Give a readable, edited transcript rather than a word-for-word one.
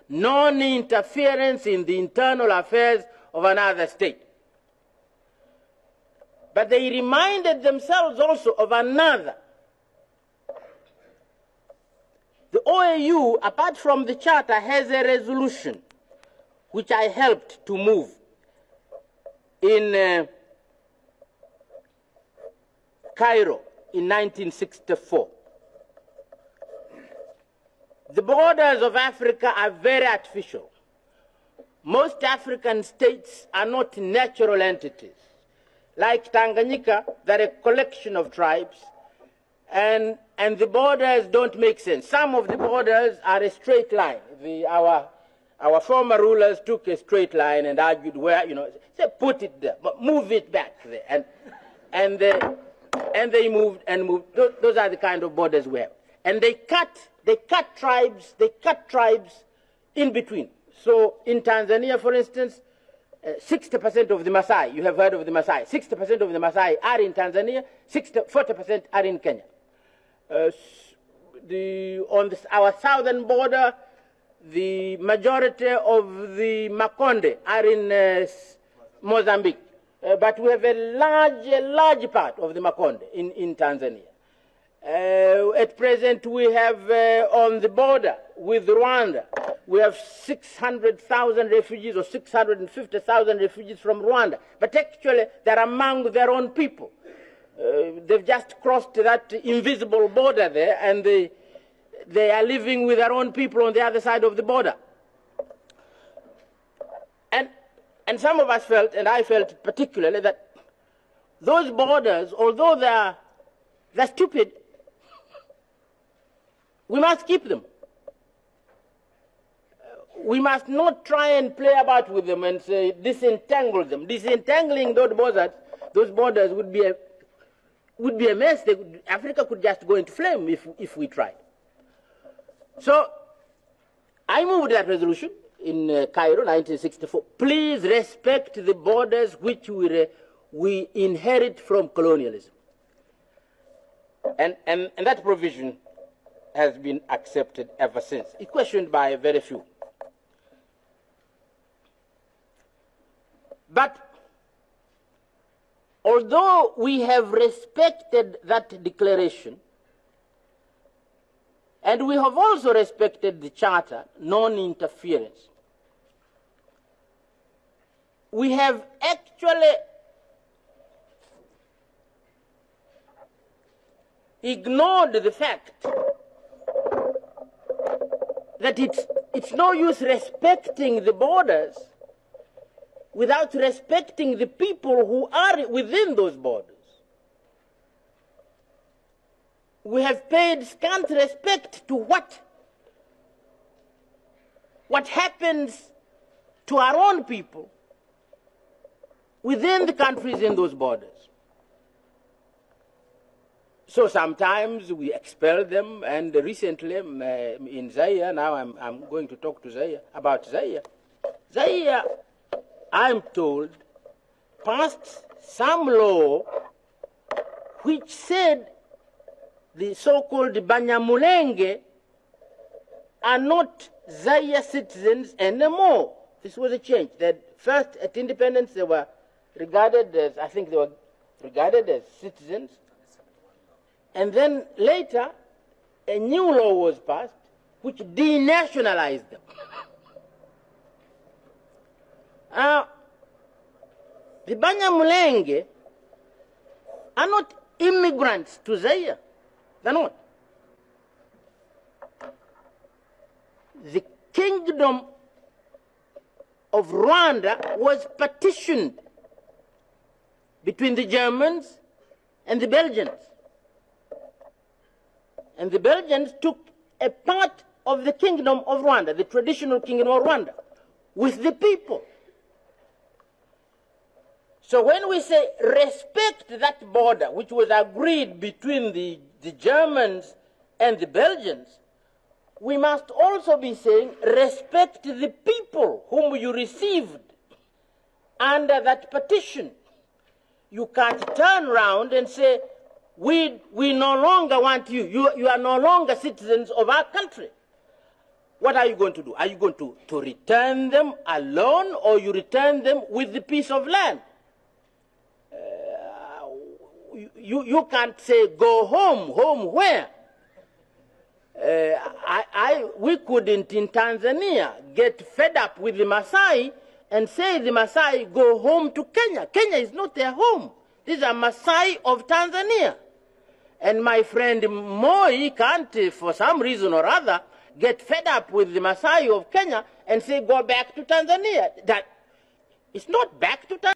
non-interference in the internal affairs of another state. But they reminded themselves also of another. The OAU, apart from the charter, has a resolution which I helped to move in Cairo in 1964. The borders of Africa are very artificial. Most African states are not natural entities. Like Tanganyika, they're a collection of tribes, and the borders don't make sense. Some of the borders are a straight line. Our former rulers took a straight line and argued where, say, put it there, but move it back there. And they moved and moved. Those are the kind of borders we have. And they cut tribes in between. So in Tanzania, for instance, 60% of the Maasai, you have heard of the Maasai, 60% of the Maasai are in Tanzania, 40% are in Kenya. On our southern border, the majority of the Makonde are in Mozambique. But we have a large part of the Makonde in Tanzania. At present, we have on the border with Rwanda, we have 600,000 refugees or 650,000 refugees from Rwanda. But actually, they're among their own people. They've just crossed that invisible border there, and they are living with their own people on the other side of the border. And some of us felt, and I felt particularly, that those borders, although they're stupid, we must keep them. We must not try and play about with them and say, disentangle them. Disentangling those borders would be a mess. Africa could just go into flame if we tried. So I moved that resolution in Cairo, 1964. Please respect the borders which we inherit from colonialism. And that provision has been accepted ever since. It's questioned by very few. But although we have respected that declaration, and we have also respected the charter, non-interference, we have actually ignored the fact that it's no use respecting the borders without respecting the people who are within those borders. We have paid scant respect to what happens to our own people within the countries in those borders. So sometimes we expel them, and recently in Zaire, now I'm going to talk to Zaire about Zaire. Zaire, I'm told, passed some law which said the so-called Banyamulenge are not Zaire citizens anymore. This was a change. That first, at independence, they were regarded as, I think they were regarded as citizens. And then later, a new law was passed which denationalized them. The Banyamulenge are not immigrants to Zaire. They're not. The kingdom of Rwanda was partitioned between the Germans and the Belgians. And the Belgians took a part of the kingdom of Rwanda, the traditional kingdom of Rwanda, with the people. So when we say respect that border, which was agreed between the Germans and the Belgians, we must also be saying respect the people whom you received under that partition. You can't turn around and say, we no longer want you. You are no longer citizens of our country. what are you going to do? Are you going to return them alone, or you return them with the piece of land? You can't say go home. Home where? We couldn't in Tanzania get fed up with the Maasai and say the Maasai go home to Kenya. Kenya is not their home. These are Maasai of Tanzania. And my friend Moi can't, for some reason or other, get fed up with the Maasai of Kenya and say go back to Tanzania. That it's not back to Tanzania.